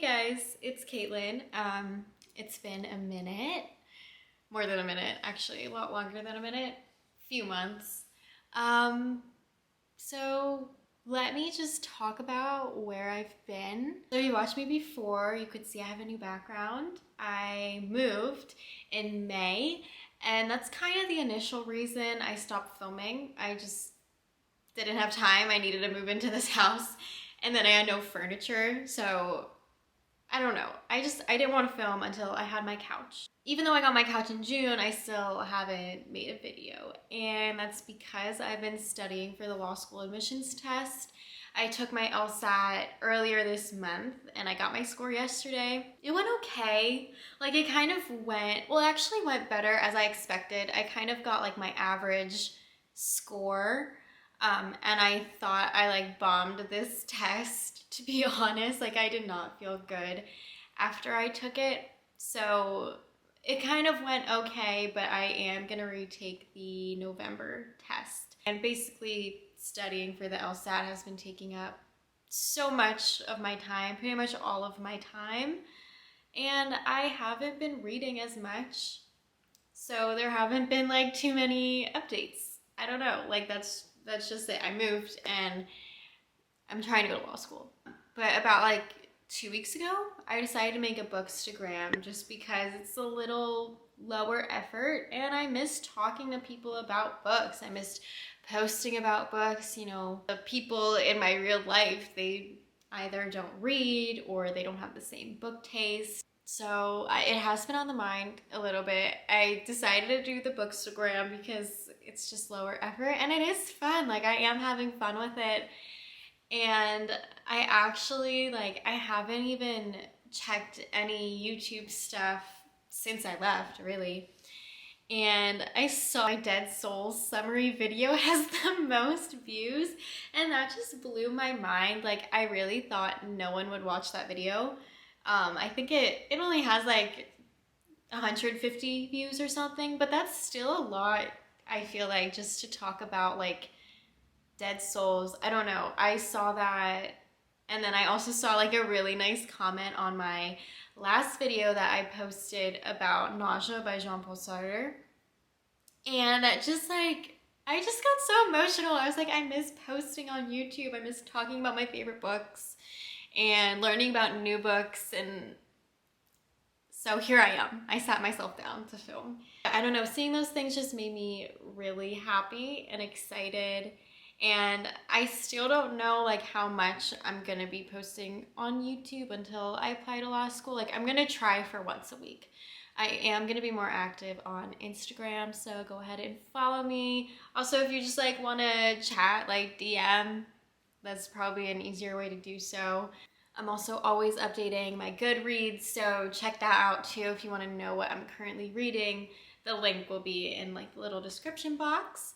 guys, it's Caitlin. It's been a minute, more than a minute, actually, a lot longer than a minute, few months. Um, so let me just talk about where I've been. So you watched me before, you could see I have a new background. I moved in May, and that's kind of the initial reason I stopped filming. I just didn't have time. I needed to move into this house, and then I had no furniture, so I don't know. I didn't want to film until I had my couch. Even though I got my couch in June, I still haven't made a video. And that's because I've been studying for the law school admissions test. I took my LSAT earlier this month and I got my score yesterday. It went okay. Like it kind of went, well, it actually went better as I expected. I kind of got like my average score. And I thought I like bombed this test, to be honest. Like I did not feel good after I took it. So it kind of went okay, but I am gonna retake the November test. And basically studying for the LSAT has been taking up so much of my time, pretty much all of my time. And I haven't been reading as much. So there haven't been like too many updates. I don't know, like that's just it. I moved and I'm trying to go to law school. But about like 2 weeks ago, I decided to make a Bookstagram just because it's a little lower effort and I miss talking to people about books. I missed posting about books. You know, the people in my real life, they either don't read or they don't have the same book taste. So it has been on the mind a little bit. I decided to do the Bookstagram because it's just lower effort and it is fun. Like I am having fun with it. And I actually, like, I haven't even checked any YouTube stuff since I left, really. And I saw my Dead Souls summary video has the most views, and that just blew my mind. Like, I really thought no one would watch that video. I think it only has like 150 views or something, but that's still a lot, I feel like, just to talk about, like, Dead Souls. I don't know. I saw that, and then I also saw like a really nice comment on my last video that I posted about Nausea by Jean-Paul Sartre. And just like, I just got so emotional. I was like, I miss posting on YouTube. I miss talking about my favorite books and learning about new books. And so here I am. I sat myself down to film. I don't know, seeing those things just made me really happy and excited. And I still don't know like how much I'm gonna be posting on YouTube until I apply to law school. Like I'm gonna try for once a week. I am gonna be more active on Instagram, so go ahead and follow me. Also, if you just like wanna chat, like DM, that's probably an easier way to do so. I'm also always updating my Goodreads, so check that out too if you wanna know what I'm currently reading. The link will be in like the little description box.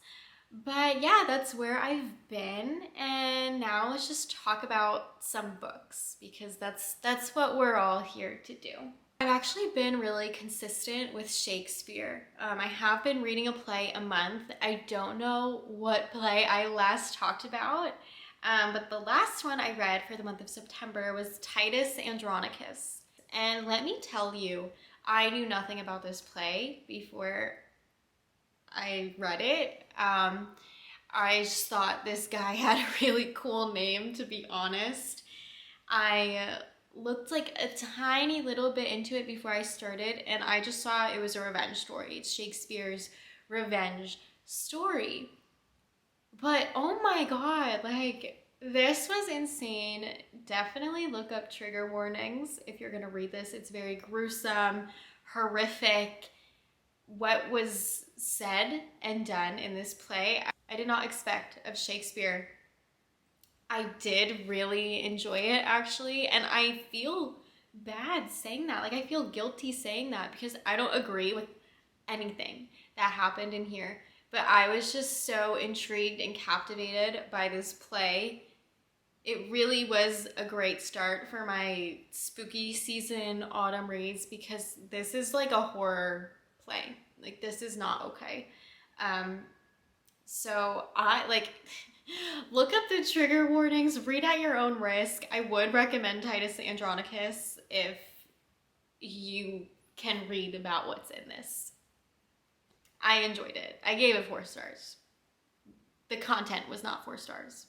But yeah, that's where I've been, and now let's just talk about some books because that's what we're all here to do. I've actually been really consistent with Shakespeare. I have been reading a play a month. I don't know what play I last talked about, but the last one I read for the month of September was Titus Andronicus. And let me tell you, I knew nothing about this play before I read it. I just thought this guy had a really cool name, to be honest. I looked like a tiny little bit into it before I started, and I just saw it was a revenge story. It's Shakespeare's revenge story. But oh my god, like, this was insane. Definitely look up trigger warnings if you're gonna read this. It's very gruesome, horrific. What was said and done in this play, I did not expect of Shakespeare. I did really enjoy it, actually, and I feel bad saying that. Like, I feel guilty saying that because I don't agree with anything that happened in here, but I was just so intrigued and captivated by this play. It really was a great start for my spooky season autumn reads because this is like a horror play. Like, this is not okay. So I, like, Look up the trigger warnings, read at your own risk. I would recommend Titus Andronicus if you can read about what's in this. I enjoyed it. I gave it 4 stars. The content was not 4 stars.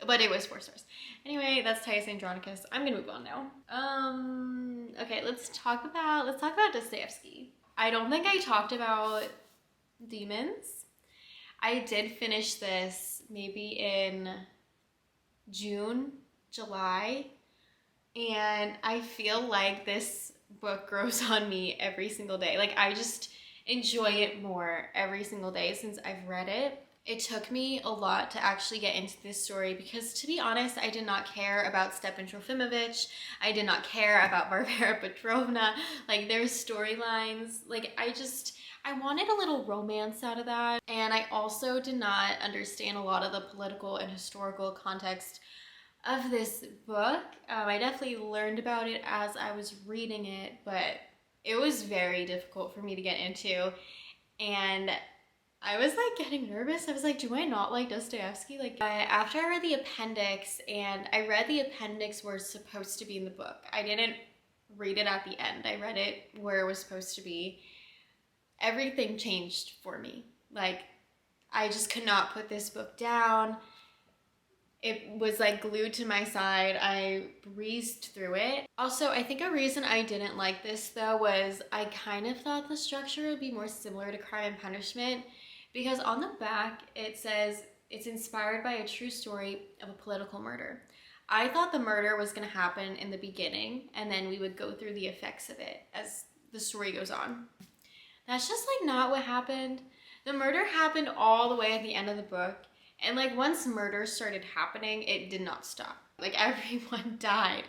But it was 4 stars. Anyway, that's Titus Andronicus. I'm gonna move on now. Okay, let's talk about Dostoevsky. I don't think I talked about Demons. I did finish this maybe in June, July, and I feel like this book grows on me every single day. Like, I just enjoy it more every single day since I've read it. It took me a lot to actually get into this story because, to be honest, I did not care about Stepan Trofimovich. I did not care about Varvara Petrovna. Like, their storylines, like, I wanted a little romance out of that. And I also did not understand a lot of the political and historical context of this book. I definitely learned about it as I was reading it, but it was very difficult for me to get into. And I was like getting nervous. I was like, do I not like Dostoevsky? Like, after I read the appendix, and I read the appendix where it's supposed to be in the book. I didn't read it at the end. I read it where it was supposed to be. Everything changed for me. Like, I just could not put this book down. It was like glued to my side. I breezed through it. Also, I think a reason I didn't like this though was I kind of thought the structure would be more similar to Crime and Punishment, because on the back it says it's inspired by a true story of a political murder. I thought the murder was going to happen in the beginning and then we would go through the effects of it as the story goes on. That's just like not what happened. The murder happened all the way at the end of the book. And like once murder started happening, it did not stop. Like everyone died.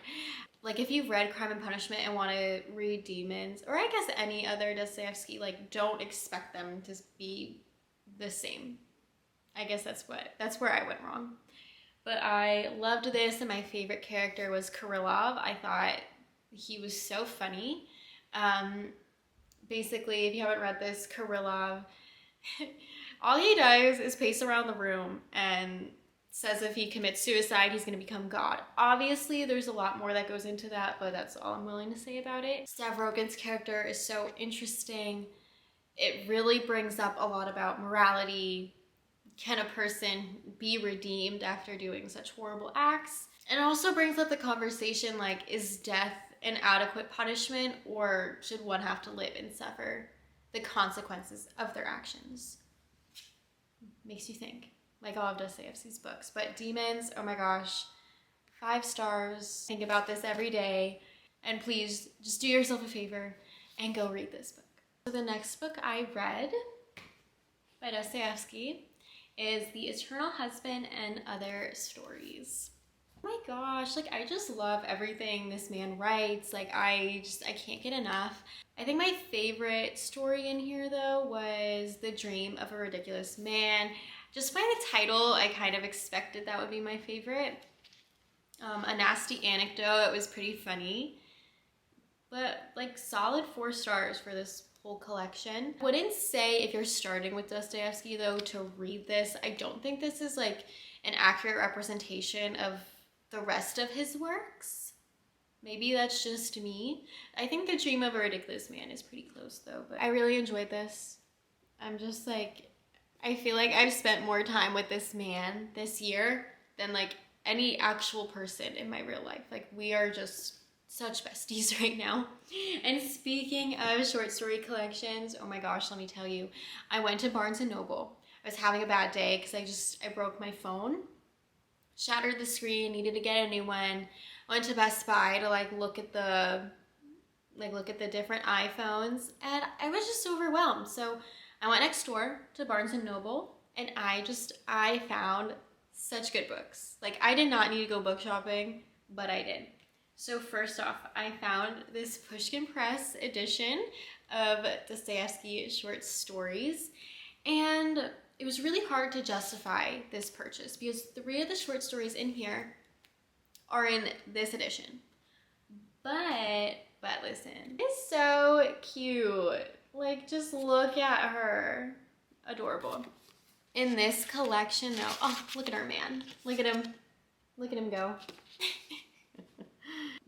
Like if you've read Crime and Punishment and want to read Demons, or I guess any other Dostoevsky, like don't expect them to be the same. I guess that's where I went wrong. But I loved this, and my favorite character was Kirillov. I thought he was so funny. Basically, if you haven't read this, Kirillov, all he does is pace around the room and says if he commits suicide, he's going to become God. Obviously, there's a lot more that goes into that, but that's all I'm willing to say about it. Stavrogin's character is so interesting. It really brings up a lot about morality. Can a person be redeemed after doing such horrible acts? And it also brings up the conversation, like, is death an adequate punishment, or should one have to live and suffer the consequences of their actions? Makes you think. Like all of Dostoevsky's books. But Demons, oh my gosh, 5 stars. Think about this every day. And please, just do yourself a favor and go read this book. So the next book I read by Dostoevsky is The Eternal Husband and Other Stories. Oh my gosh, like I just love everything this man writes. Like I can't get enough. I think my favorite story in here though was The Dream of a Ridiculous Man. Just by the title, I kind of expected that would be my favorite. A Nasty Anecdote, it was pretty funny. But like solid 4 stars for this whole collection. I wouldn't say if you're starting with Dostoevsky though to read this. I don't think this is like an accurate representation of the rest of his works. Maybe that's just me. I think The Dream of a Ridiculous Man is pretty close though, but I really enjoyed this. I'm just like, I feel like I've spent more time with this man this year than like any actual person in my real life. Like we are just such besties right now. And speaking of short story collections, oh my gosh, let me tell you, I went to Barnes & Noble. I was having a bad day because I broke my phone, shattered the screen, needed to get a new one. Went to Best Buy to look at the different iPhones, and I was just overwhelmed. So I went next door to Barnes & Noble, and I found such good books. Like I did not need to go book shopping, but I did. So first off, I found this Pushkin Press edition of Dostoevsky short stories, and it was really hard to justify this purchase because 3 of the short stories in here are in this edition. But listen, it's so cute. Like just look at her. Adorable. In this collection, no. Oh, look at our man. Look at him. Look at him go.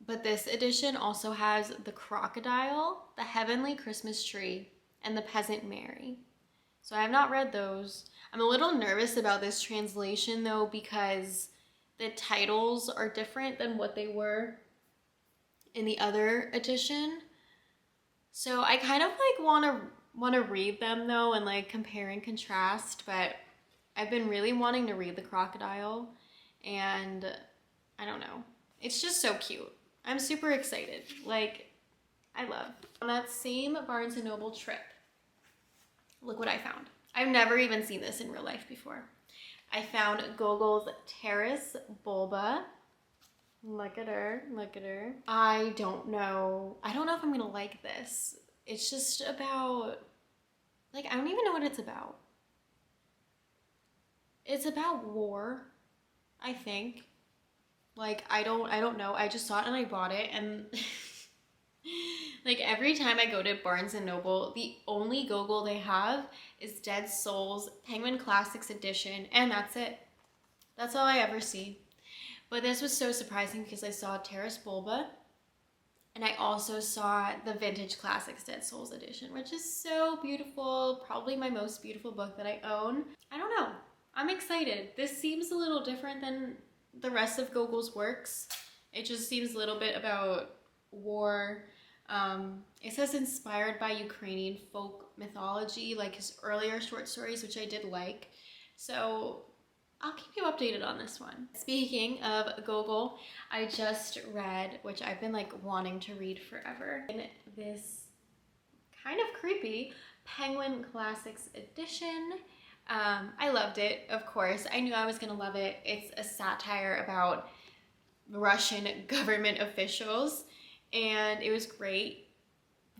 But this edition also has the crocodile, the heavenly Christmas tree, and the peasant Mary. So I have not read those. I'm a little nervous about this translation though, because the titles are different than what they were in the other edition. So I kind of like want to read them though and like compare and contrast, but I've been really wanting to read the crocodile, and I don't know. It's just so cute. I'm super excited. Like, I love. On that same Barnes & Noble trip, look what I found. I've never even seen this in real life before. I found Gogol's Taras Bulba. Look at her, look at her. I don't know if I'm gonna like this. It's just about, like, I don't even know what it's about. It's about war, I think. Like, I don't know. I just saw it and I bought it, and like every time I go to Barnes & Noble, the only Gogol they have is Dead Souls Penguin Classics Edition, and that's it. That's all I ever see. But this was so surprising because I saw Taras Bulba, and I also saw the Vintage Classics Dead Souls Edition, which is so beautiful. Probably my most beautiful book that I own. I don't know. I'm excited. This seems a little different than the rest of Gogol's works. It just seems a little bit about war. It says inspired by Ukrainian folk mythology, like his earlier short stories, which I did like. So I'll keep you updated on this one. Speaking of Gogol, I just read, which I've been like wanting to read forever, in this kind of creepy Penguin Classics Edition. I loved it, of course. I knew I was gonna love it. It's a satire about Russian government officials, and it was great.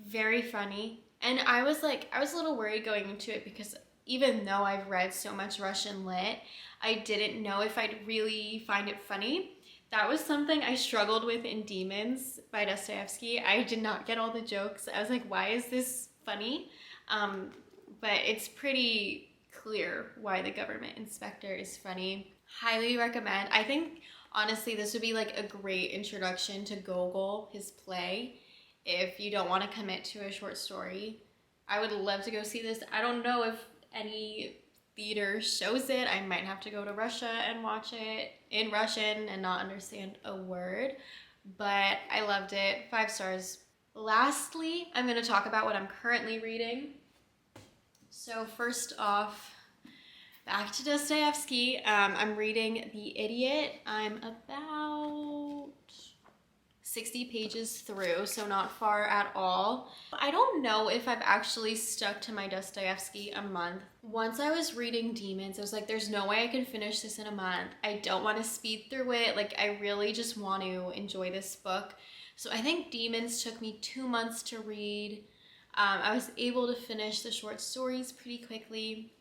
Very funny. And I was a little worried going into it because even though I've read so much Russian lit, I didn't know if I'd really find it funny. That was something I struggled with in Demons by Dostoevsky. I did not get all the jokes. I was like, why is this funny? But it's pretty clear why the government inspector is funny. Highly recommend. I think honestly this would be like a great introduction to Gogol, his play, if you don't want to commit to a short story. I would love to go see this. I don't know if any theater shows it. I might have to go to Russia and watch it in Russian and not understand a word, but I loved it. 5 stars. Lastly, I'm going to talk about what I'm currently reading. So first off, back to Dostoevsky. I'm reading The Idiot. I'm about 60 pages through, so not far at all. I don't know if I've actually stuck to my Dostoevsky a month. Once I was reading Demons, I was like, there's no way I can finish this in a month. I don't want to speed through it. Like, I really just want to enjoy this book. So I think Demons took me 2 months to read. I was able to finish the short stories pretty quickly.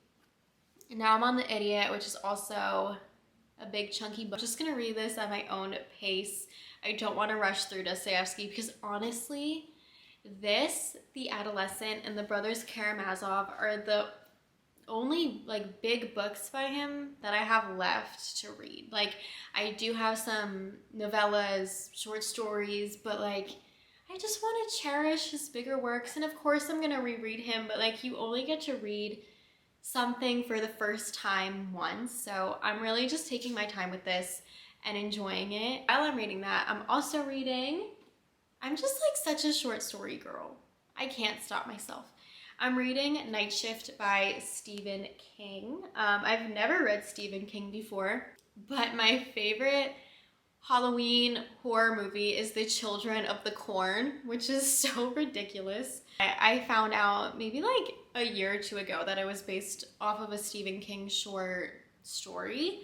And now I'm on The Idiot, which is also a big chunky book. I'm just gonna read this at my own pace. I don't want to rush through Dostoevsky because honestly, this, The Adolescent, and The Brothers Karamazov are the only like big books by him that I have left to read. Like, I do have some novellas, short stories, but like, I just want to cherish his bigger works. And of course I'm gonna reread him, but like, you only get to read something for the first time once. So I'm really just taking my time with this and enjoying it. While I'm reading that, I'm also reading, I'm just like such a short story girl. I can't stop myself. I'm reading Night Shift by Stephen King. I've never read Stephen King before, but my favorite Halloween horror movie is The Children of the Corn, which is so ridiculous. I found out maybe like a year or two ago that it was based off of a Stephen King short story.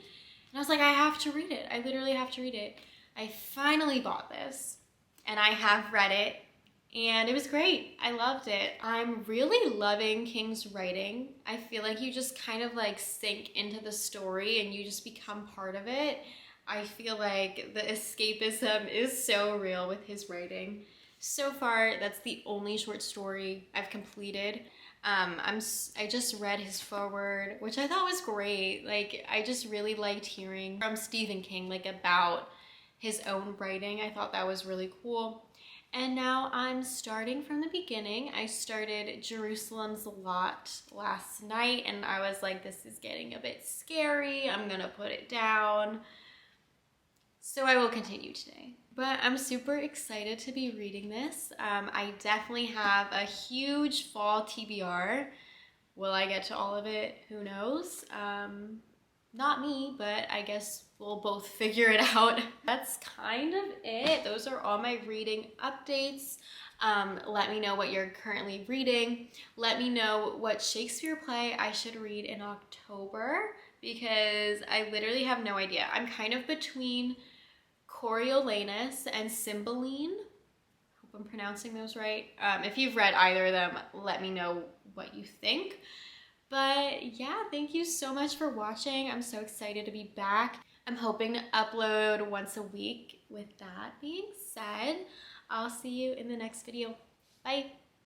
And I was like, I have to read it. I literally have to read it. I finally bought this and I have read it and it was great. I loved it. I'm really loving King's writing. I feel like you just kind of like sink into the story and you just become part of it. I feel like the escapism is so real with his writing. So far, that's the only short story I've completed. I just read his foreword, which I thought was great. Like, I just really liked hearing from Stephen King, like, about his own writing. I thought that was really cool. And now I'm starting from the beginning. I started Jerusalem's Lot last night, and I was like, this is getting a bit scary. I'm gonna put it down. So I will continue today. But I'm super excited to be reading this. I definitely have a huge fall TBR. Will I get to all of it? Who knows? Not me, but I guess we'll both figure it out. That's kind of it. Those are all my reading updates. Let me know what you're currently reading. Let me know what Shakespeare play I should read in October, because I literally have no idea. I'm kind of between Coriolanus and Cymbeline. Hope I'm pronouncing those right. If you've read either of them, let me know what you think. But yeah, thank you so much for watching. I'm so excited to be back. I'm hoping to upload once a week. With that being said, I'll see you in the next video. Bye.